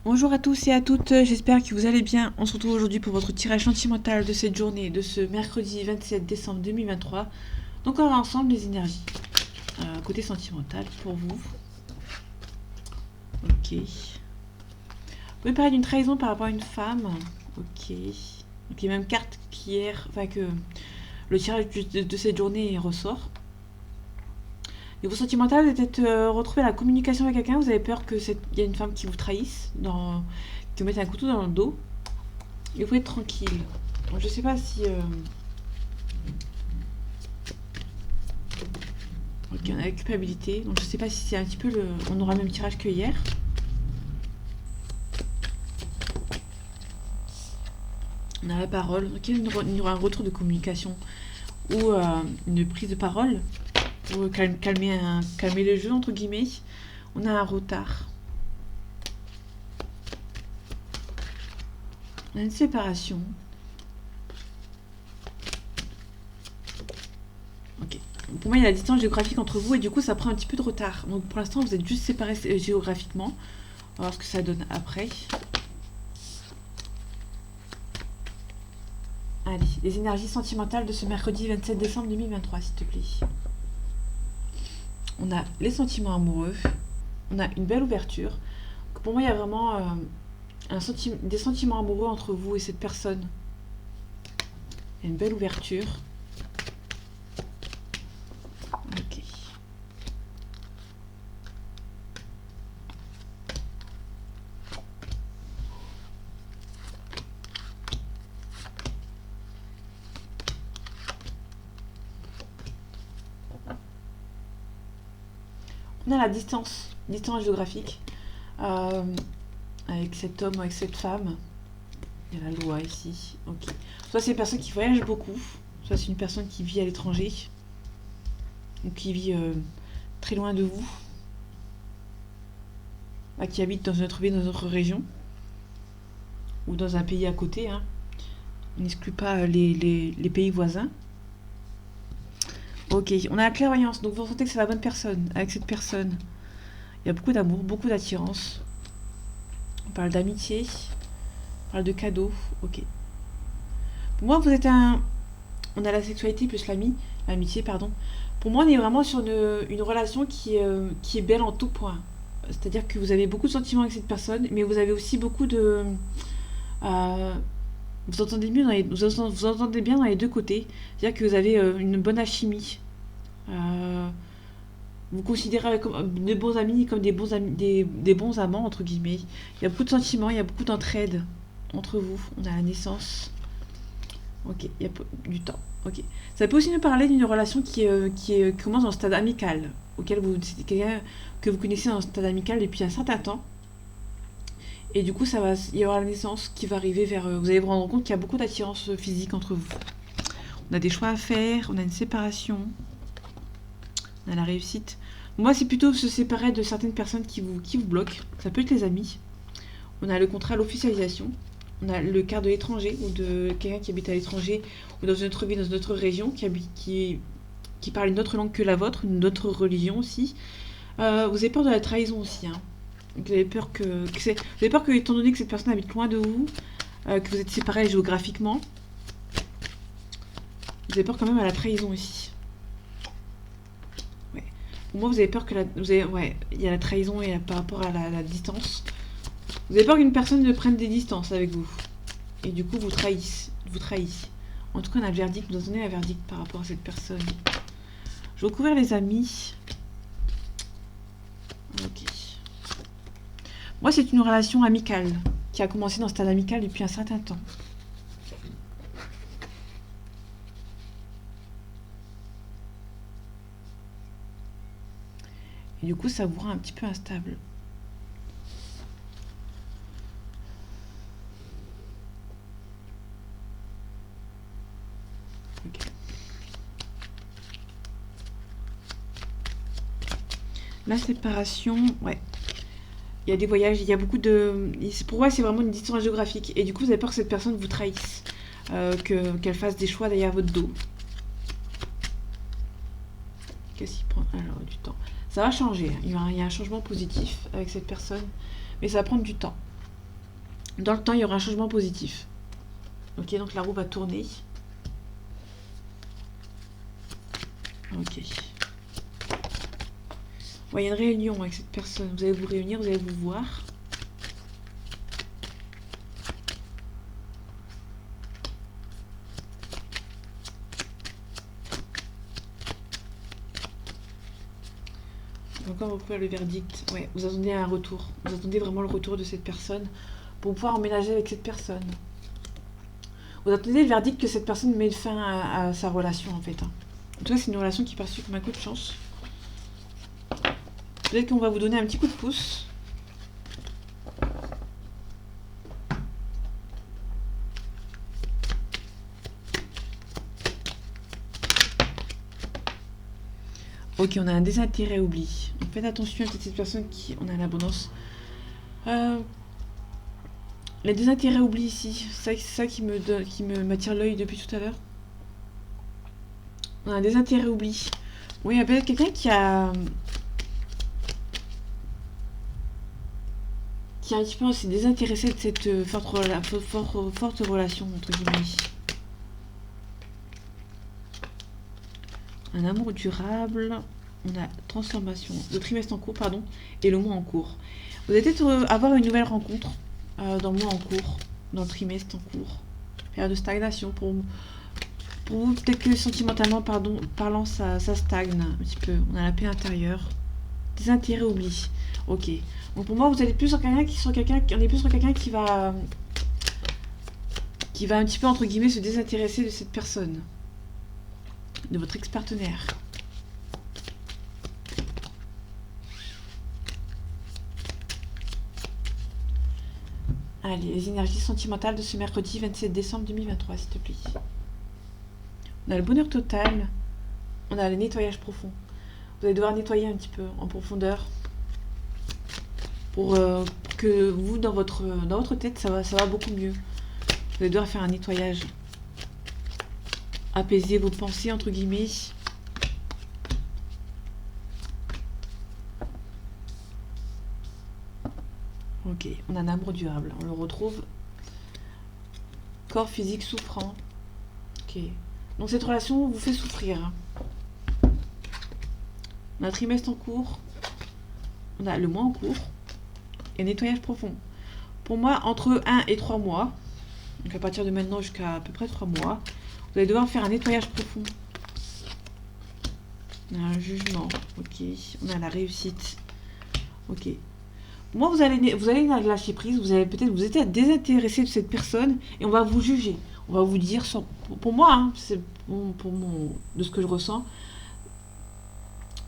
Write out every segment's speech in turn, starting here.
Bonjour à tous et à toutes, j'espère que vous allez bien. On se retrouve aujourd'hui pour votre tirage sentimental de cette journée, de ce mercredi 27 décembre 2023. Donc on va ensemble les énergies. Côté sentimental pour vous. Ok. Vous pouvez parler d'une trahison par rapport à une femme. Ok. Donc les mêmes cartes qu'hier, enfin que le tirage de cette journée ressort. Niveau sentimental, vous avez peut-être retrouvé la communication avec quelqu'un, vous avez peur qu'il y a une femme qui vous trahisse, qui vous mette un couteau dans le dos. Et vous pouvez être tranquille. Donc, je sais pas si. Ok, on a la culpabilité. Donc je sais pas si c'est un petit peu le. On aura le même tirage que hier. On a la parole. Ok, il y aura un retour de communication ou une prise de parole pour calmer le jeu, entre guillemets. On a un retard. On a une séparation. Ok. Pour moi, il y a la distance géographique entre vous et du coup, ça prend un petit peu de retard. Donc pour l'instant, vous êtes juste séparés géographiquement. On va voir ce que ça donne après. Allez, les énergies sentimentales de ce mercredi 27 décembre 2023, s'il te plaît. On a les sentiments amoureux. On a une belle ouverture. Pour moi, il y a vraiment des sentiments amoureux entre vous et cette personne. Il y a une belle ouverture. Ok. On a la distance géographique euh, avec cet homme ou avec cette femme. Il y a la loi ici. Ok. Soit c'est une personne qui voyage beaucoup, soit c'est une personne qui vit à l'étranger, ou qui vit très loin de vous, qui habite dans une autre ville, dans une autre région, ou dans un pays à côté. Hein. On n'exclut pas les pays voisins. Ok, on a la clairvoyance, donc vous ressentez que c'est la bonne personne, avec cette personne. Il y a beaucoup d'amour, beaucoup d'attirance. On parle d'amitié, on parle de cadeaux, ok. Pour moi, vous êtes un... On a la sexualité plus l'amitié, pardon. Pour moi, on est vraiment sur une relation qui est belle en tout point. C'est-à-dire que vous avez beaucoup de sentiments avec cette personne, mais vous avez aussi beaucoup de... euh, vous entendez mieux vous entendez bien dans les deux côtés. C'est-à-dire que vous avez une bonne alchimie. Euh, vous considérez comme de bons amis comme des bons amants, entre guillemets. Il y a beaucoup de sentiments, il y a beaucoup d'entraide entre vous. On a la naissance. Ok, il y a du temps. Ok. Ça peut aussi nous parler d'une relation qui commence dans le stade amical, c'est quelqu'un que vous connaissez dans le stade amical depuis un certain temps. Et du coup, il y aura la naissance qui va arriver vers. Vous allez vous rendre compte qu'il y a beaucoup d'attirance physique entre vous. On a des choix à faire, on a une séparation, on a la réussite. Moi, c'est plutôt se séparer de certaines personnes qui vous bloquent. Ça peut être les amis. On a le contrat, l'officialisation. On a le cas de l'étranger ou de quelqu'un qui habite à l'étranger ou dans une autre ville, dans une autre région, qui parle une autre langue que la vôtre, une autre religion aussi. Vous avez peur de la trahison aussi. Hein. Vous avez peur étant donné que cette personne habite loin de vous, que vous êtes séparés géographiquement, vous avez peur quand même à la trahison aussi. Ouais. Pour moi, vous avez peur que il y a la trahison et par rapport à la distance. Vous avez peur qu'une personne ne prenne des distances avec vous. Et du coup, vous trahisse. En tout cas, on a le verdict. Vous donnez un verdict par rapport à cette personne. Je vais recouvrir les amis. Ok. Moi, c'est une relation amicale qui a commencé dans ce stade amical depuis un certain temps. Et du coup, ça vous rend un petit peu instable. Ok. La séparation, ouais. Il y a des voyages, il y a beaucoup de... Pour moi, c'est vraiment une distance géographique. Et du coup, vous avez peur que cette personne vous trahisse. Qu'elle fasse des choix derrière votre dos. Qu'est-ce qui prend alors du temps? Ça va changer. Il y a un changement positif avec cette personne. Mais ça va prendre du temps. Dans le temps, il y aura un changement positif. Ok, donc la roue va tourner. Ok. Ouais, il y a une réunion avec cette personne. Vous allez vous réunir, vous allez vous voir. Encore recouvrir le verdict. Ouais, vous attendez un retour. Vous attendez vraiment le retour de cette personne pour pouvoir emménager avec cette personne. Vous attendez le verdict que cette personne mette fin à sa relation en fait. En tout cas, c'est une relation qui est perçue comme un coup de chance. Peut-être qu'on va vous donner un petit coup de pouce. Ok, on a un désintérêt oubli. Donc faites attention à cette personne qui... On a l'abondance. Les désintérêts oubli ici. C'est ça qui m'attire l'œil depuis tout à l'heure. On a un désintérêt oubli. Oui, il y a peut-être quelqu'un qui a un petit peu s'est désintéressé de cette forte relation, entre guillemets. Un amour durable. On a transformation. Le trimestre en cours, pardon. Et le mois en cours. Vous allez peut-être avoir une nouvelle rencontre dans le mois en cours. Dans le trimestre en cours. Période de stagnation pour vous. Peut-être que sentimentalement parlant, ça stagne un petit peu. On a la paix intérieure. Des intérêts oubliés. Ok. Donc pour moi, vous allez plus sur quelqu'un on est plus sur quelqu'un qui va un petit peu entre guillemets se désintéresser de cette personne, de votre ex-partenaire. Allez, les énergies sentimentales de ce mercredi 27 décembre 2023, s'il te plaît. On a le bonheur total. On a le nettoyage profond. Vous allez devoir nettoyer un petit peu en profondeur pour que vous, dans votre tête, ça va beaucoup mieux. Vous allez devoir faire un nettoyage. Apaiser vos pensées, entre guillemets. Ok, on a un amour durable. On le retrouve. Corps physique souffrant. Ok. Donc cette relation vous fait souffrir. On a un trimestre en cours. On a le mois en cours. Et un nettoyage profond. Pour moi, entre 1 et 3 mois, donc à partir de maintenant jusqu'à à peu près 3 mois, vous allez devoir faire un nettoyage profond. On a un jugement. Ok. On a la réussite. Ok. Moi, vous allez lâcher prise, vous allez peut-être vous êtes désintéressé de cette personne et on va vous juger. On va vous dire, pour moi, hein, c'est de ce que je ressens,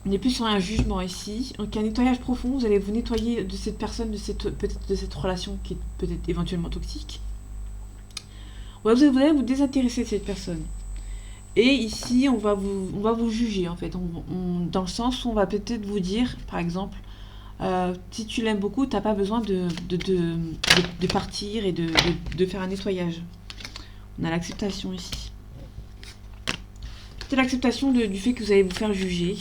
on est plus sur un jugement ici. Donc un nettoyage profond, vous allez vous nettoyer de cette personne, peut-être de cette relation qui est peut-être éventuellement toxique. Ouais, vous allez vous désintéresser de cette personne. Et ici, on va vous juger en fait, dans le sens où on va peut-être vous dire, par exemple, si tu l'aimes beaucoup, t'as pas besoin de partir et de faire un nettoyage. On a l'acceptation ici. C'est l'acceptation du fait que vous allez vous faire juger.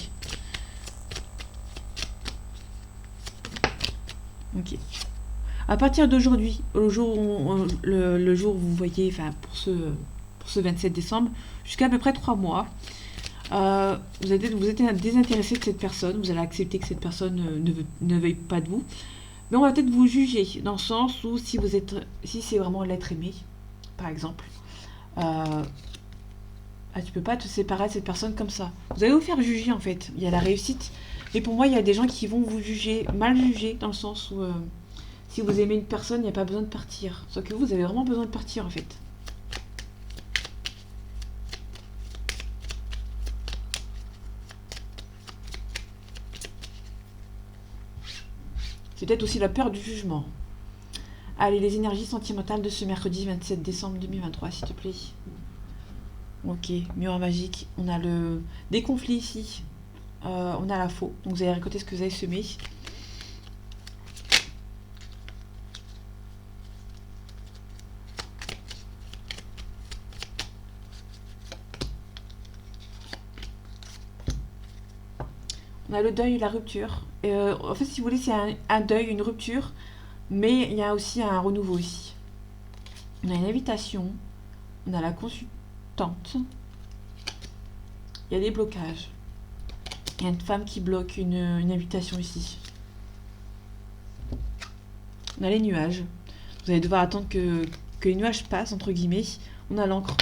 Ok. À partir d'aujourd'hui, le jour où vous voyez, enfin pour ce 27 décembre, jusqu'à peu près 3 mois, vous êtes désintéressé de cette personne, vous allez accepter que cette personne ne veuille pas de vous, mais on va peut-être vous juger, dans le sens où si c'est vraiment l'être aimé, par exemple, tu peux pas te séparer de cette personne comme ça. Vous allez vous faire juger en fait, il y a la réussite, mais pour moi il y a des gens qui vont vous juger, mal juger, dans le sens où si vous aimez une personne, il n'y a pas besoin de partir, sauf que vous avez vraiment besoin de partir en fait. C'est peut-être aussi la peur du jugement. Allez, les énergies sentimentales de ce mercredi 27 décembre 2023, s'il te plaît. Ok, miroir magique. On a des conflits ici. On a la faux. Donc vous allez récolter ce que vous avez semé. On a le deuil et la rupture. En fait, si vous voulez, c'est un deuil, une rupture. Mais il y a aussi un renouveau ici. On a une invitation. On a la consultante. Il y a des blocages. Il y a une femme qui bloque une invitation ici. On a les nuages. Vous allez devoir attendre que les nuages passent, entre guillemets. On a l'encre.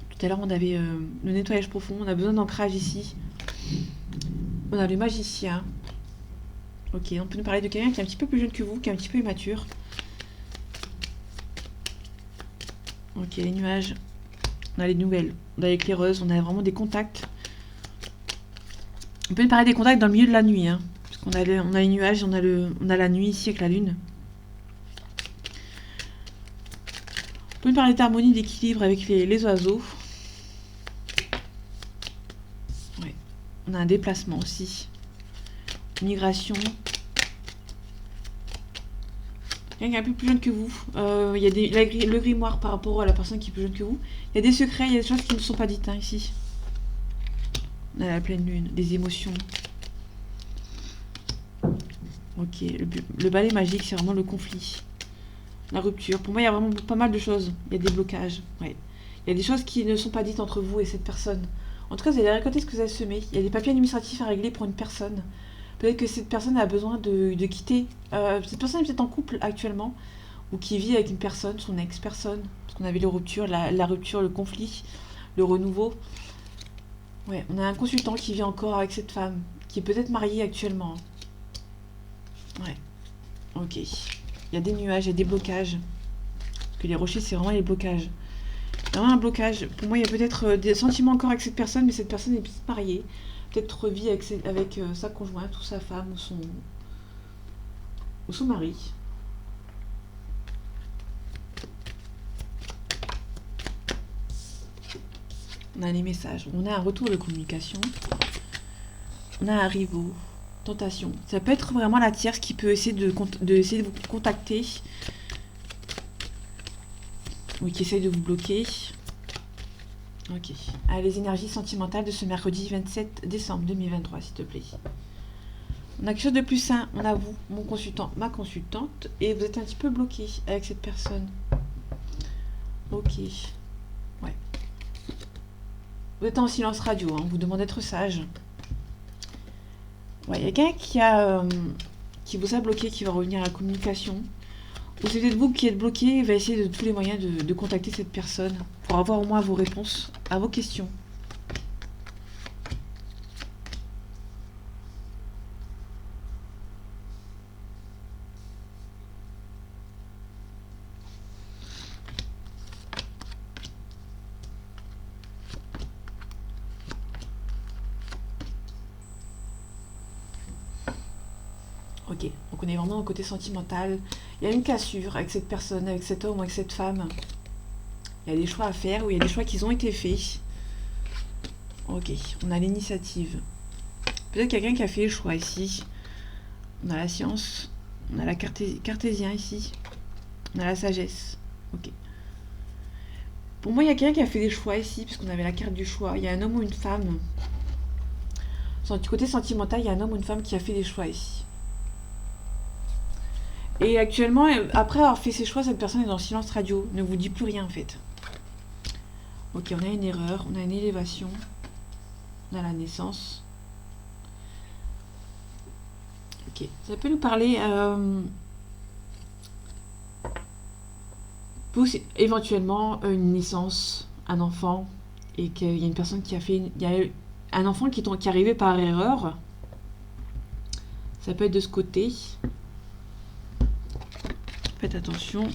Tout à l'heure, on avait le nettoyage profond. On a besoin d'ancrage ici. On a le magicien. Ok, on peut nous parler de quelqu'un qui est un petit peu plus jeune que vous, qui est un petit peu immature. Ok, les nuages. On a les nouvelles. On a l'éclaireuse. On a vraiment des contacts. On peut nous parler des contacts dans le milieu de la nuit. Hein, parce qu'on a les nuages, on a la nuit ici avec la lune. On peut nous parler d'harmonie, d'équilibre avec les oiseaux. Ouais. On a un déplacement aussi. Migration. Quelqu'un qui est un peu plus jeune que vous. Il y a le grimoire par rapport à la personne qui est plus jeune que vous. Il y a des secrets, il y a des choses qui ne sont pas dites hein, ici. On a la pleine lune, des émotions. Ok, le balai magique, c'est vraiment le conflit. La rupture. Pour moi, il y a vraiment pas mal de choses. Il y a des blocages. Ouais. Il y a des choses qui ne sont pas dites entre vous et cette personne. En tout cas, vous allez récolter ce que vous avez semé. Il y a des papiers administratifs à régler pour une personne. Peut-être que cette personne a besoin de quitter. Cette personne est peut-être en couple actuellement. Ou qui vit avec une personne, son ex-personne. Parce qu'on avait les ruptures, la rupture, le conflit, le renouveau. Ouais, on a un consultant qui vit encore avec cette femme. Qui est peut-être marié actuellement. Ouais. Ok. Il y a des nuages, il y a des blocages. Parce que les rochers, c'est vraiment les blocages. Il y a vraiment un blocage. Pour moi, il y a peut-être des sentiments encore avec cette personne, mais cette personne est peut-être mariée. Peut-être revit avec sa conjointe ou sa femme ou son mari. On a les messages. On a un retour de communication. On a un rivaux. Tentation. Ça peut être vraiment la tierce qui peut essayer de vous contacter. Oui, qui essaye de vous bloquer. Ok. Allez, les énergies sentimentales de ce mercredi 27 décembre 2023, s'il te plaît. On a quelque chose de plus sain. On a vous, mon consultant, ma consultante. Et vous êtes un petit peu bloqué avec cette personne. Ok. Ouais. Vous êtes en silence radio. Hein. On vous demande d'être sage. Ouais, il y a quelqu'un qui vous a bloqué, qui va revenir à la communication. Ou c'est peut-être vous qui êtes bloqué et va essayer de tous les moyens de contacter cette personne pour avoir au moins vos réponses à vos questions. Ok, donc on est vraiment au côté sentimental. Il y a une cassure avec cette personne, avec cet homme ou avec cette femme. Il y a des choix à faire ou il y a des choix qui ont été faits. Ok, on a l'initiative. Peut-être quelqu'un qui a fait le choix ici. On a la science. On a la cartésien ici. On a la sagesse. Ok. Pour moi, il y a quelqu'un qui a fait des choix ici, puisqu'on avait la carte du choix. Il y a un homme ou une femme. Du côté sentimental, il y a un homme ou une femme qui a fait des choix ici. Et actuellement, après avoir fait ses choix, cette personne est dans le silence radio. Ne vous dit plus rien en fait. Ok, on a une erreur, on a une élévation. On a la naissance. Ok, ça peut nous parler... éventuellement une naissance, un enfant, et qu'il y a une personne qui a fait... Il y a un enfant qui est arrivé par erreur. Ça peut être de ce côté. Faites attention.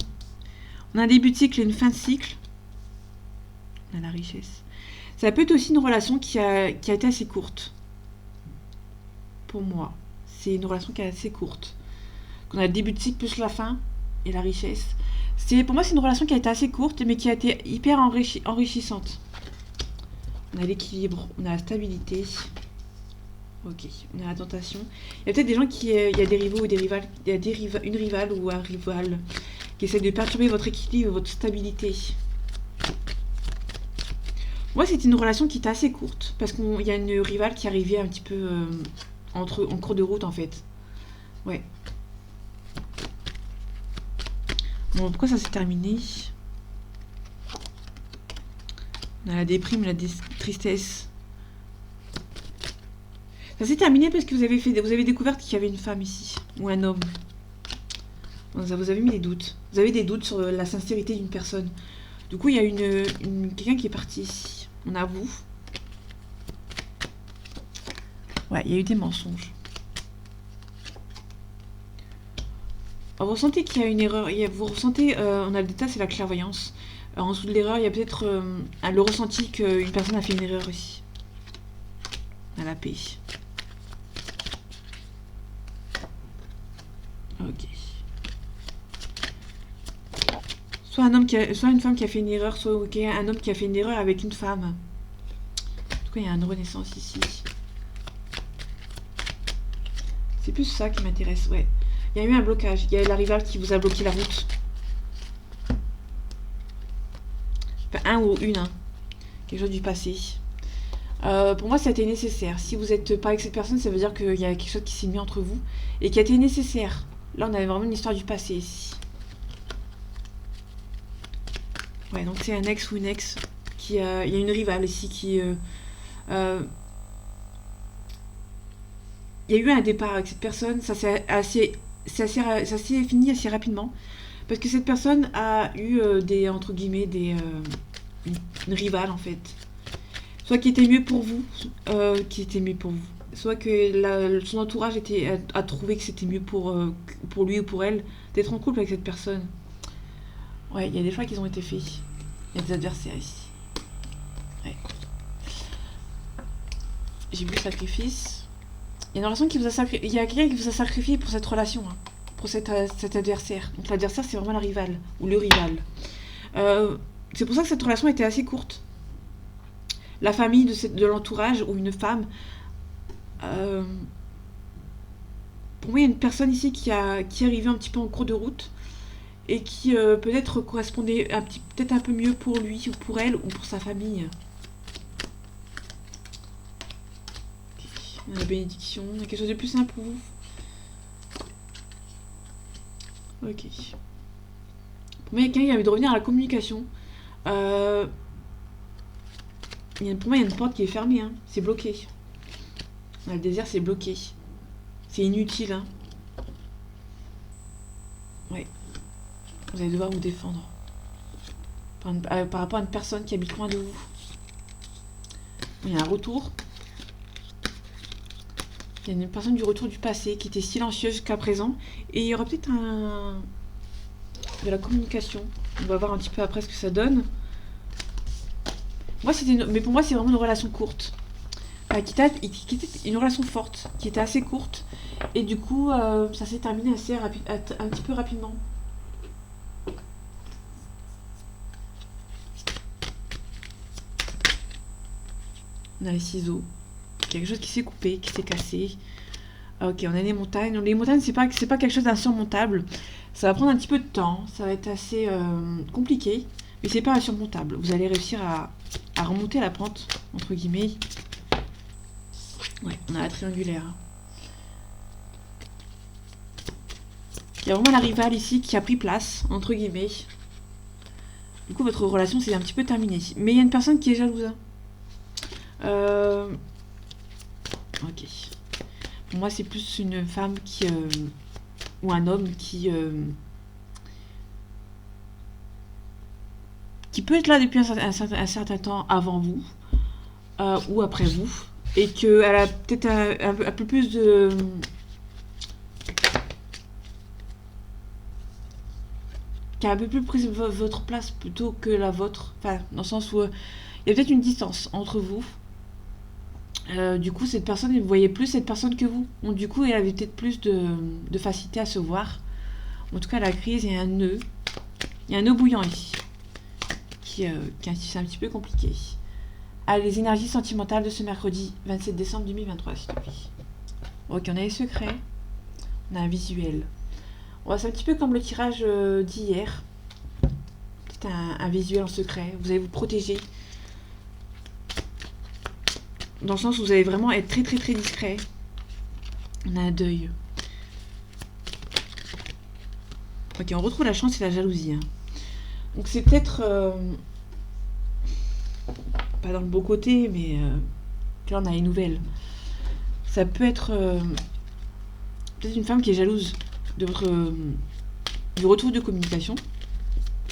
On a un début de cycle et une fin de cycle. On a la richesse. Ça peut être aussi une relation qui a été assez courte. Pour moi. C'est une relation qui est assez courte. On a le début de cycle plus la fin et la richesse. Pour moi, c'est une relation qui a été assez courte, mais qui a été hyper enrichissante. On a l'équilibre, on a la stabilité. Ok, on a la tentation. Il y a peut-être des gens il y a des rivaux ou des rivales. Il y a une rivale ou un rival qui essaie de perturber votre équilibre, votre stabilité. Moi, c'est une relation qui est assez courte, parce qu'il y a une rivale qui arrivait un petit peu en cours de route, en fait. Ouais. Bon, pourquoi ça s'est terminé? On a la déprime, la tristesse. Ça s'est terminé parce que vous avez découvert qu'il y avait une femme ici. Ou un homme. Vous avez mis des doutes. Vous avez des doutes sur la sincérité d'une personne. Du coup, il y a quelqu'un qui est parti ici. On a vous. Ouais, il y a eu des mensonges. Vous ressentez qu'il y a une erreur. Vous ressentez, on a le détail, c'est la clairvoyance. En dessous de l'erreur, il y a peut-être le ressenti qu'une personne a fait une erreur ici. À la paix. Ok. Soit une femme qui a fait une erreur, soit un homme qui a fait une erreur avec une femme. En tout cas, il y a une renaissance ici. C'est plus ça qui m'intéresse, ouais. Il y a eu un blocage. Il y a la rivale qui vous a bloqué la route. Enfin, un ou une. Hein. Quelque chose du passé. Pour moi, ça a été nécessaire. Si vous n'êtes pas avec cette personne, ça veut dire qu'il y a quelque chose qui s'est mis entre vous et qui a été nécessaire. Là, on avait vraiment une histoire du passé ici. Ouais, donc c'est un ex ou une ex qui... il y a une rivale ici qui... il y a eu un départ avec cette personne. Ça s'est fini assez rapidement. Parce que cette personne a eu des... Entre guillemets, une rivale, en fait. Soit qui était mieux pour vous, soit que son entourage a trouvé que c'était mieux pour lui ou pour elle d'être en couple avec cette personne. Ouais, il y a des choix qui ont été faits. Il y a des adversaires ici. Ouais. J'ai vu le sacrifice. Il y a une relation qui vous a sacrifié. Il y a quelqu'un qui vous a sacrifié pour cette relation, hein, pour cet adversaire. Donc l'adversaire, c'est vraiment la rivale ou le rival. C'est pour ça que cette relation était assez courte. La famille de l'entourage ou une femme. Pour moi, il y a une personne ici qui est arrivée un petit peu en cours de route et qui peut-être correspondait peut-être un peu mieux pour lui ou pour elle ou pour sa famille. La bénédiction, il y a quelque chose de plus simple pour vous. Ok. Pour moi, il y a quelqu'un qui a envie de revenir à la communication. Pour moi, il y a une porte qui est fermée, hein. C'est bloqué. Dans le désert, c'est bloqué. C'est inutile, hein. Ouais. Vous allez devoir vous défendre. Par rapport à une personne qui habite loin de vous. Il y a un retour. Il y a une personne du retour du passé qui était silencieuse jusqu'à présent. Et il y aura peut-être de la communication. On va voir un petit peu après ce que ça donne. Mais pour moi, c'est vraiment une relation courte. Qui était une relation forte, qui était assez courte. Et du coup, ça s'est terminé un petit peu rapidement. On a les ciseaux. Quelque chose qui s'est coupé, qui s'est cassé. Ok, on a les montagnes. Les montagnes, c'est pas quelque chose d'insurmontable. Ça va prendre un petit peu de temps. Ça va être assez compliqué. Mais c'est pas insurmontable. Vous allez réussir à remonter la pente, entre guillemets. Ouais, on a la triangulaire. Il y a vraiment la rivale ici qui a pris place, entre guillemets. Du coup, votre relation s'est un petit peu terminée. Mais il y a une personne qui est jalouse. Ok. Pour moi, c'est plus une femme qui... ou un homme qui peut être là depuis un certain temps avant vous. Ou après vous. Et qu'elle a peut-être un peu plus de... qui a un peu plus pris votre place plutôt que la vôtre. Enfin, dans le sens où il y a peut-être une distance entre vous. Du coup, cette personne, vous voyez plus cette personne que vous. Donc, du coup, elle avait peut-être plus de facilité à se voir. En tout cas, la crise, il y a un nœud. Il y a un nœud bouillant ici. C'est un petit peu compliqué. Les énergies sentimentales de ce mercredi 27 décembre 2023, s'il te plaît. Ok, on a les secrets. On a un visuel. C'est un petit peu comme le tirage d'hier. C'est un visuel en secret. Vous allez vous protéger. Dans le sens où vous allez vraiment être très très très discret. On a un deuil. Ok, on retrouve la chance et la jalousie. Hein. Donc c'est peut-être... pas dans le beau côté, mais... là, on a les nouvelles. Ça peut être... peut-être une femme qui est jalouse de votre... du retour de communication.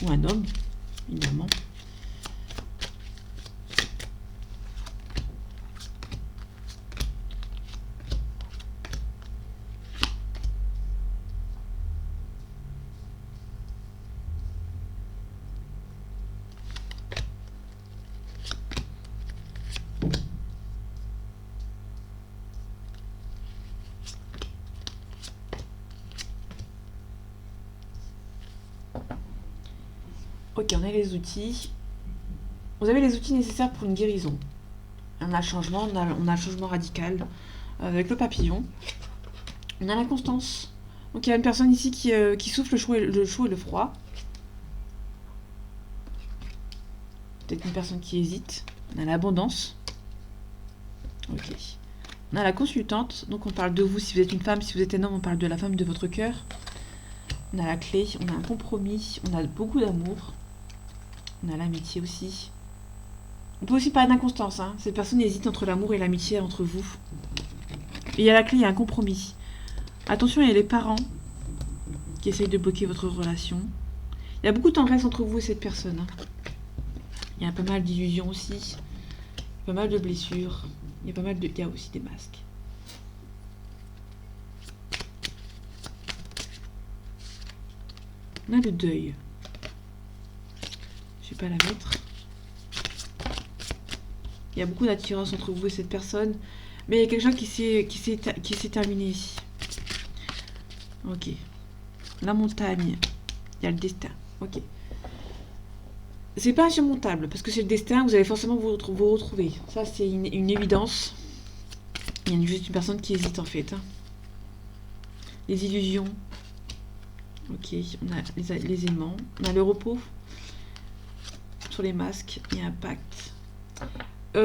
Ou un homme, évidemment. Ok, on a les outils. Vous avez les outils nécessaires pour une guérison. On a le changement, on a le changement radical avec le papillon. On a la constance. Donc il y a une personne ici qui souffle le chaud et le froid. Peut-être une personne qui hésite. On a l'abondance. Ok. On a la consultante. Donc on parle de vous si vous êtes une femme. Si vous êtes un homme, on parle de la femme de votre cœur. On a la clé. On a un compromis. On a beaucoup d'amour. On a l'amitié aussi. On peut aussi parler d'inconstance. Hein. Cette personne hésite entre l'amour et l'amitié entre vous. Et il y a la clé, il y a un compromis. Attention, il y a les parents qui essayent de bloquer votre relation. Il y a beaucoup de tendresse entre vous et cette personne. Hein. Il y a pas mal d'illusions aussi. Pas mal de blessures. Il y a aussi des masques. On a le deuil. Je vais pas la mettre. Il y a beaucoup d'attirance entre vous et cette personne. Mais il y a quelque chose qui s'est terminé ici. Ok. La montagne. Il y a le destin. Ok. C'est pas insurmontable, parce que c'est le destin, vous allez forcément vous retrouver. Ça, c'est une évidence. Il y a juste une personne qui hésite, en fait. Hein. Les illusions. Ok, on a les aimants. On a le repos. Sur les masques, il y a un pacte.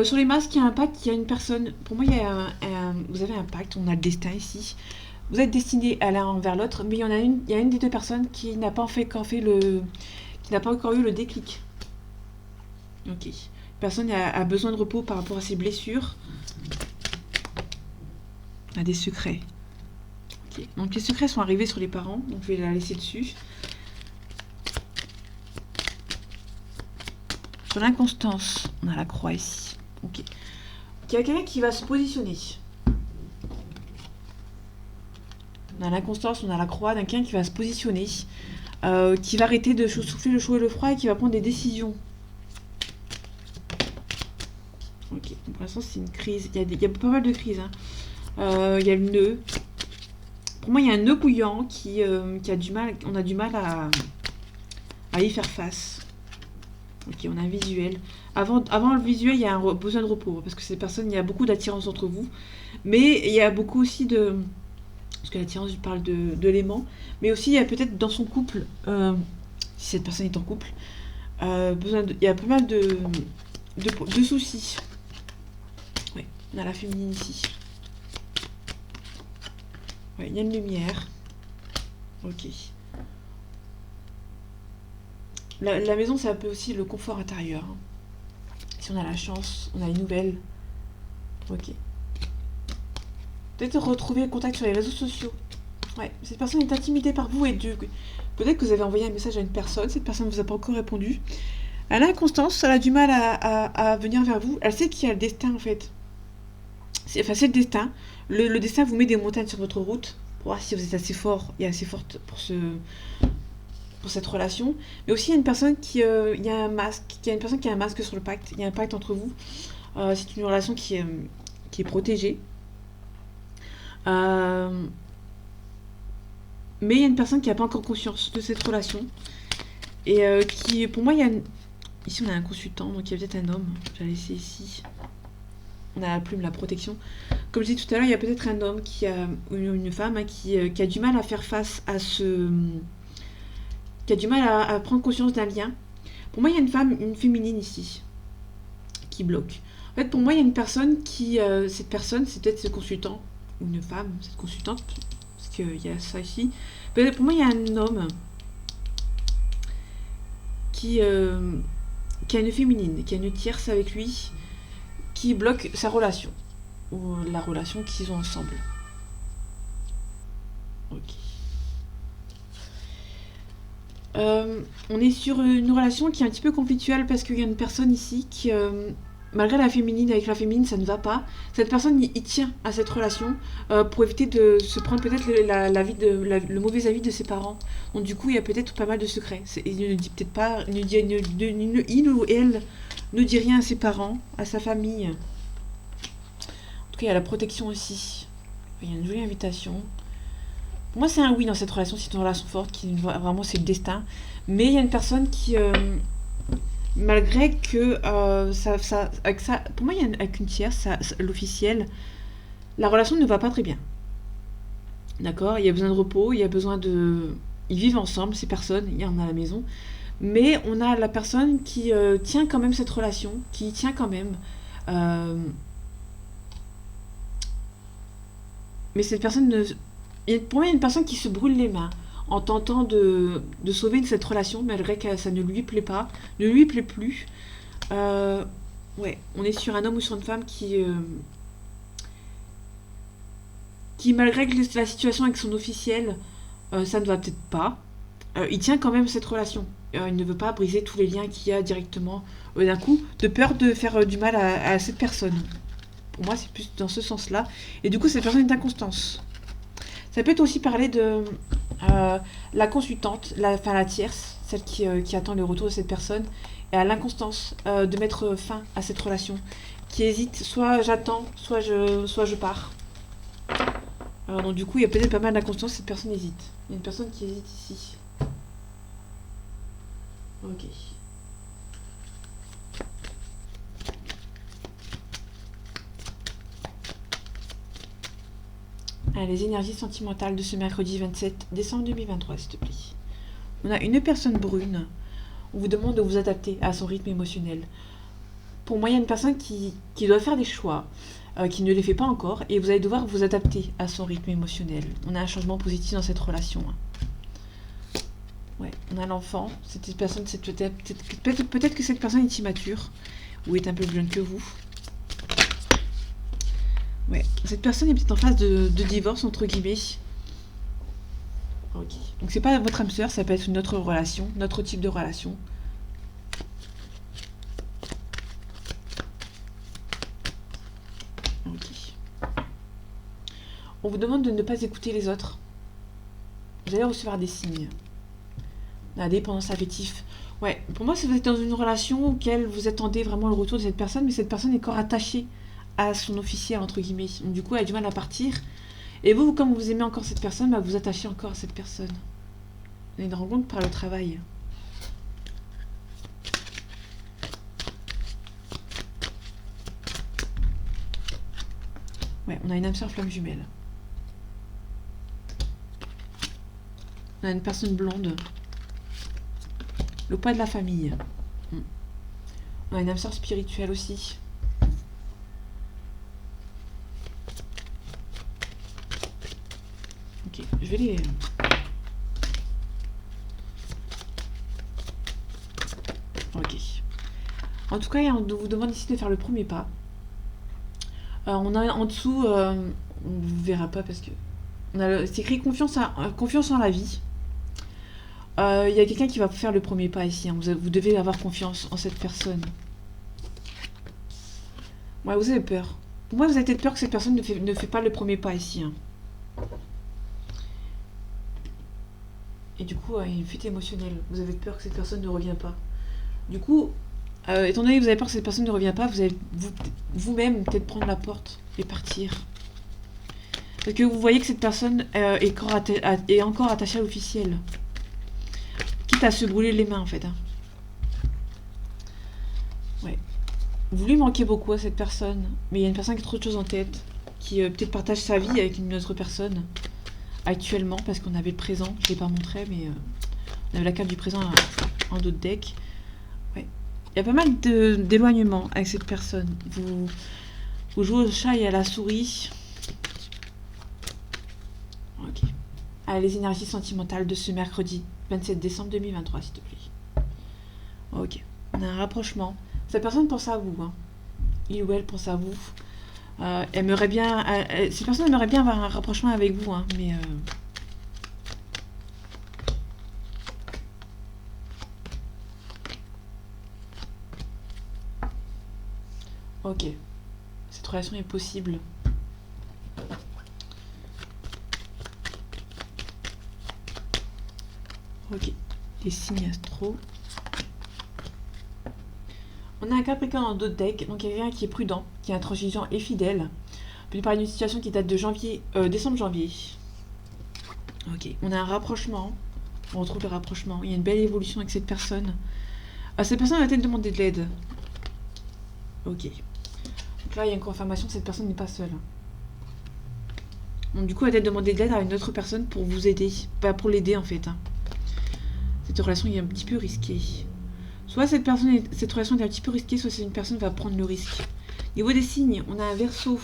Sur les masques, il y a un pacte, il y a une personne... Pour moi, il y a vous avez un pacte, on a le destin ici. Vous êtes destinés à l'un envers l'autre, mais il y a une des deux personnes qui n'a pas qui n'a pas encore eu le déclic. Ok. Une personne a besoin de repos par rapport à ses blessures. On a des secrets. Ok. Donc les secrets sont arrivés sur les parents, donc je vais la laisser dessus. Sur l'inconstance, on a la croix ici. Ok. Il y a quelqu'un qui va se positionner. On a l'inconstance, on a la croix d'un quelqu'un qui va se positionner, qui va arrêter de souffler le chaud et le froid et qui va prendre des décisions. Ok, pour l'instant c'est une crise. Il y a pas mal de crises. Hein. Il y a le nœud. Pour moi, il y a un nœud bouillant qui a du mal. On a du mal à y faire face. Ok, on a un visuel. Avant le visuel, il y a un besoin de repos. Parce que ces personnes, il y a beaucoup d'attirance entre vous. Mais il y a beaucoup aussi de... Parce que l'attirance, je parle de l'aimant. Mais aussi, il y a peut-être dans son couple, si cette personne est en couple, il y a pas mal de soucis. Oui, on a la féminine ici. Oui, il y a une lumière. Ok. La maison, c'est un peu aussi le confort intérieur. Hein. Si on a la chance, on a une nouvelle. Ok. Peut-être retrouver contact sur les réseaux sociaux. Ouais, cette personne est intimidée par vous et peut-être que vous avez envoyé un message à une personne, cette personne ne vous a pas encore répondu. Elle a l'inconstance, elle a du mal à venir vers vous. Elle sait qu'il y a le destin en fait. C'est le destin. Le destin vous met des montagnes sur votre route pour voir si vous êtes assez fort et assez forte pour cette relation. Mais aussi il y a une personne il y a un masque, il y a une personne qui a un masque sur le pacte. Il y a un pacte entre vous. C'est une relation qui est protégée. Mais il y a une personne qui n'a pas encore conscience de cette relation. Et pour moi, ici on a un consultant, donc il y a peut-être un homme. Je vais laisser ici. On a la plume, la protection. Comme je disais tout à l'heure, il y a peut-être un homme ou une femme hein, qui a du mal à faire face à qui a du mal à prendre conscience d'un lien. Pour moi, il y a une féminine ici, qui bloque. En fait, pour moi, il y a une personne cette personne, c'est peut-être ce consultant, ou une femme, cette consultante, parce qu'il y a ça ici. Pour moi, il y a un homme qui a une féminine, qui a une tierce avec lui, qui bloque sa relation, ou la relation qu'ils ont ensemble. Ok. On est sur une relation qui est un petit peu conflictuelle parce qu'il y a une personne ici qui, malgré la féminine, avec la féminine, ça ne va pas. Cette personne, il tient à cette relation pour éviter de se prendre peut-être le mauvais avis de ses parents. Donc du coup, il y a peut-être pas mal de secrets. Il ne dit peut-être pas, il ou elle ne dit rien à ses parents, à sa famille. En tout cas, il y a la protection aussi. Il y a une jolie invitation. Pour moi, c'est un oui dans cette relation. C'est une relation forte, qui vraiment c'est le destin. Mais il y a une personne qui, malgré que pour moi, avec une tierce, l'officiel, la relation ne va pas très bien. D'accord. Il y a besoin de repos, il y a besoin de, ils vivent ensemble, ces personnes. Il y en a à la maison. Mais on a la personne qui tient quand même cette relation, qui tient quand même. Euh, mais cette personne ne, pour moi, il y a une personne qui se brûle les mains en tentant de sauver cette relation, malgré que ça ne lui plaît pas, ne lui plaît plus. Ouais, on est sur un homme ou sur une femme qui malgré que la situation avec son officiel, ça ne va peut-être pas, il tient quand même cette relation. Il ne veut pas briser tous les liens qu'il y a directement d'un coup, de peur de faire du mal à cette personne. Pour moi, c'est plus dans ce sens-là. Et du coup, cette personne est inconstance. Ça peut aussi parler de la consultante, la tierce, celle qui attend le retour de cette personne, et à l'inconstance de mettre fin à cette relation, qui hésite, soit j'attends, soit je pars. Donc du coup, il y a peut-être pas mal d'inconstance, cette personne hésite. Il y a une personne qui hésite ici. Ok. Les énergies sentimentales de ce mercredi 27 décembre 2023, s'il te plaît. On a une personne brune. On vous demande de vous adapter à son rythme émotionnel. Pour moi, il y a une personne qui doit faire des choix, qui ne les fait pas encore, et vous allez devoir vous adapter à son rythme émotionnel. On a un changement positif dans cette relation. Ouais, on a l'enfant. Cette personne, peut-être que cette personne est immature, ou est un peu plus jeune que vous. Ouais, cette personne est peut-être en phase de divorce, entre guillemets. Ok. Donc c'est pas votre âme sœur, ça peut être une autre relation, notre type de relation. Ok. On vous demande de ne pas écouter les autres. Vous allez recevoir des signes. La dépendance affective. Ouais, pour moi, vous êtes dans une relation auquel vous attendez vraiment le retour de cette personne, mais cette personne est encore attachée à son officiel, entre guillemets. Donc, du coup, elle a du mal à partir. Et vous, comme vous aimez encore cette personne, bah, vous attachez encore à cette personne. Il y a une rencontre par le travail. Ouais, on a une âme sœur flamme jumelle. On a une personne blonde. Le poids de la famille. On a une âme sœur spirituelle aussi. Ok, je vais les... Ok. En tout cas, on vous demande ici de faire le premier pas. On a en dessous... on ne verra pas parce que... C'est écrit confiance en la vie. Il y a quelqu'un qui va faire le premier pas ici. Hein. Vous devez avoir confiance en cette personne. Ouais, vous avez peur. Pour moi, vous avez peut-être peur que cette personne ne fait pas le premier pas ici. Hein. Et du coup, il y a une fuite émotionnelle. Vous avez peur que cette personne ne revienne pas. Du coup, étant donné que vous avez peur que cette personne ne revienne pas, vous allez vous-même peut-être prendre la porte et partir. Parce que vous voyez que cette personne est encore attachée à l'officiel. Quitte à se brûler les mains, en fait. Hein. Ouais. Vous lui manquez beaucoup à cette personne. Mais il y a une personne qui a trop de choses en tête. Qui peut-être partage sa vie avec une autre personne. Actuellement, parce qu'on avait le présent. Je ne l'ai pas montré, mais on avait la carte du présent en d'autres decks. Ouais. Il y a pas mal d'éloignement avec cette personne. Vous jouez au chat et à la souris. Ok. Allez, les énergies sentimentales de ce mercredi 27 décembre 2023, s'il te plaît. Ok. On a un rapprochement. Cette personne pense à vous, hein. Il ou elle pense à vous. Aimerait bien, cette personne aimerait bien avoir un rapprochement avec vous, hein, mais ok. Cette relation est possible. Ok. Les signes astro. On a un Capricorne en dos de deck, donc quelqu'un qui est prudent, qui est intransigeant et fidèle. On peut parler d'une situation qui date de décembre-janvier. Ok. On a un rapprochement. On retrouve le rapprochement. Il y a une belle évolution avec cette personne. Cette personne va peut-être demander de l'aide. Ok. Donc là, il y a une confirmation que cette personne n'est pas seule. Donc du coup, elle va peut-être demander de l'aide à une autre personne pour vous aider. Pas pour l'aider en fait, hein. Cette relation est un petit peu risquée. Soit cette relation est un petit peu risquée, soit une personne va prendre le risque. Niveau des signes, on a un Verseau,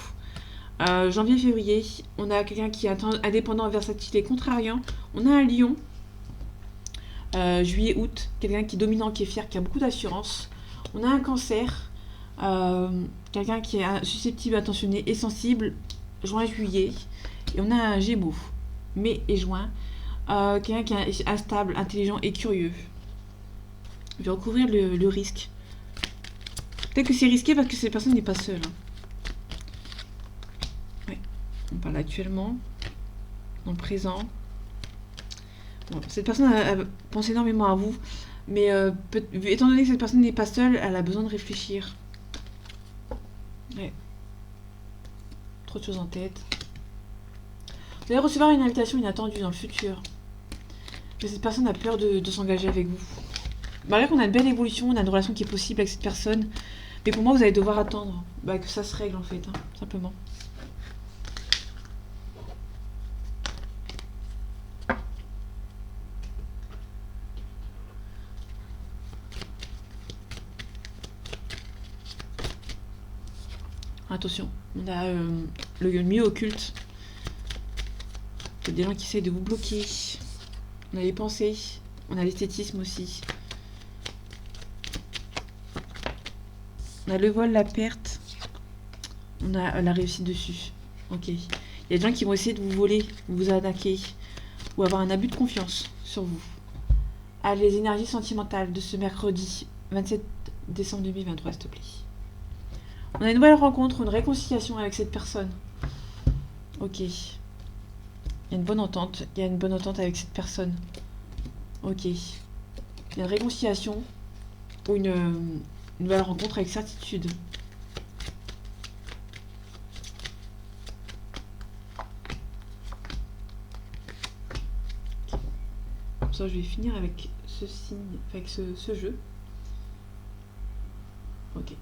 janvier-février. On a quelqu'un qui est indépendant, versatile et contrariant. On a un Lion, juillet-août. Quelqu'un qui est dominant, qui est fier, qui a beaucoup d'assurance. On a un Cancer, quelqu'un qui est susceptible, attentionné et sensible, juin-juillet. Et on a un Gémeaux, mai et juin. Quelqu'un qui est instable, intelligent et curieux. Je vais recouvrir le risque. Peut-être que c'est risqué parce que cette personne n'est pas seule, hein. Ouais. On parle actuellement, dans le présent. Bon, cette personne pense énormément à vous, mais étant donné que cette personne n'est pas seule, elle a besoin de réfléchir. Ouais. Trop de choses en tête. Vous allez recevoir une invitation inattendue dans le futur. Mais cette personne a peur de s'engager avec vous. Malgré qu'on a une belle évolution, on a une relation qui est possible avec cette personne. Mais pour moi, vous allez devoir attendre que ça se règle en fait, hein, simplement. Attention, on a le milieu occulte. Il y a des gens qui essaient de vous bloquer. On a les pensées, on a l'esthétisme aussi. On a le vol, la perte. On a la réussite dessus. Ok. Il y a des gens qui vont essayer de vous voler, vous attaquer, ou avoir un abus de confiance sur vous. Ah, les énergies sentimentales de ce mercredi 27 décembre 2023, s'il te plaît. On a une nouvelle rencontre, une réconciliation avec cette personne. Ok. Il y a une bonne entente. Il y a une bonne entente avec cette personne. Ok. Il y a une réconciliation ou une nouvelle rencontre avec certitude. Comme ça, je vais finir avec ce signe, avec ce jeu. Ok.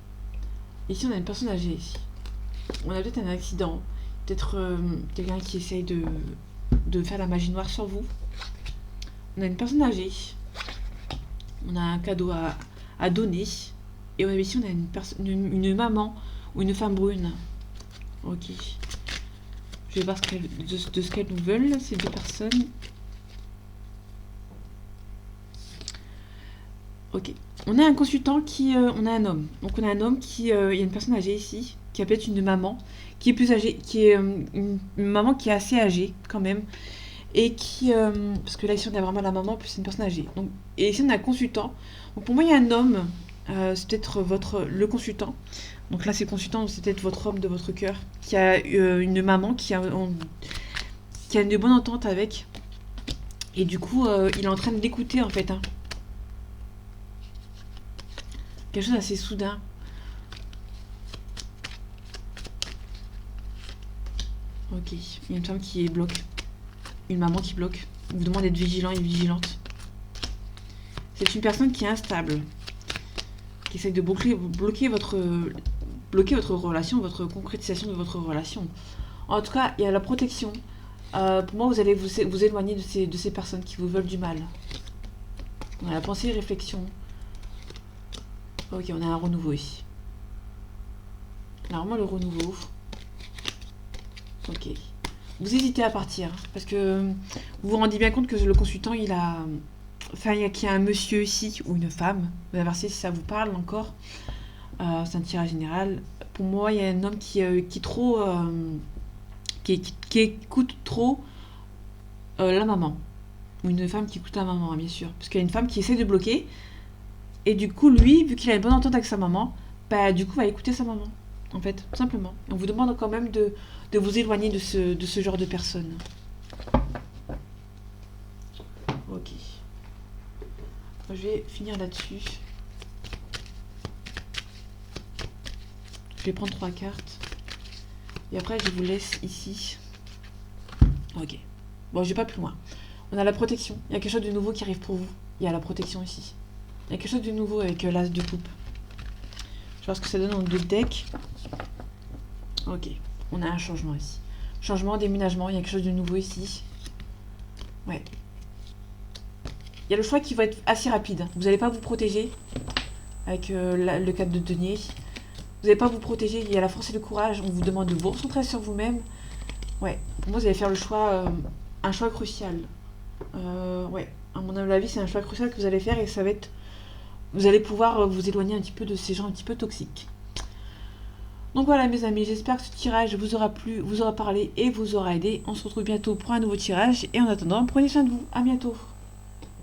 Ici, on a une personne âgée. On a peut-être un accident. Peut-être quelqu'un qui essaye de faire la magie noire sur vous. On a une personne âgée. On a un cadeau à donner. Et ici, on a une maman ou une femme brune. Ok. Je vais voir de ce qu'elles nous veulent, ces deux personnes. Ok. On a un consultant on a un homme. Donc on a un homme il y a une personne âgée ici, qui a peut-être une maman, qui est plus âgée, qui est une maman qui est assez âgée quand même. Et parce que là ici on a vraiment la maman, plus c'est une personne âgée. Donc, et ici on a un consultant. Donc pour moi il y a un homme, c'est peut-être le consultant. Donc là c'est le consultant, c'est peut-être votre homme de votre cœur, qui a une maman qui a une bonne entente avec. Et du coup il est en train de l'écouter en fait, hein. Quelque chose d'assez soudain. Ok, il y a une femme qui bloque. Une maman qui bloque. On vous demande d'être vigilant et vigilante. C'est une personne qui est instable. Qui essaie de bloquer votre relation, votre concrétisation de votre relation. En tout cas, il y a la protection. Pour moi, vous allez vous éloigner de ces personnes qui vous veulent du mal. On a la pensée et réflexion. Ok, on a un renouveau ici. Normalement, le renouveau. Ok. Vous hésitez à partir. Parce que vous vous rendez bien compte que le consultant, il a Enfin, qu'il y a un monsieur ici, ou une femme. Vous allez voir si ça vous parle encore. C'est un tirage général. Pour moi, il y a un homme qui trop... qui écoute trop la maman. Ou une femme qui écoute la maman, bien sûr. Parce qu'il y a une femme qui essaie de bloquer. Et du coup, lui, vu qu'il a une bonne entente avec sa maman, bah du coup, va écouter sa maman. En fait, tout simplement. Et on vous demande quand même de vous éloigner de ce genre de personne. Ok. Je vais finir là-dessus. Je vais prendre 3 cartes. Et après, je vous laisse ici. Ok. Bon, je vais pas plus loin. On a la protection. Il y a quelque chose de nouveau qui arrive pour vous. Il y a la protection ici. Il y a quelque chose de nouveau avec l'as de coupe. Je vais voir ce que ça donne dans 2 decks. Ok. On a un changement ici. Changement, déménagement. Il y a quelque chose de nouveau ici. Ouais. Il y a le choix qui va être assez rapide. Vous n'allez pas vous protéger. Avec le 4 de denier. Vous n'allez pas vous protéger. Il y a la force et le courage. On vous demande de vous recentrer sur vous-même. Ouais. Moi, vous allez faire le choix. Un choix crucial. Ouais. À mon avis, c'est un choix crucial que vous allez faire et ça va être... Vous allez pouvoir vous éloigner un petit peu de ces gens un petit peu toxiques. Donc voilà mes amis, j'espère que ce tirage vous aura plu, vous aura parlé et vous aura aidé. On se retrouve bientôt pour un nouveau tirage et en attendant, prenez soin de vous. À bientôt.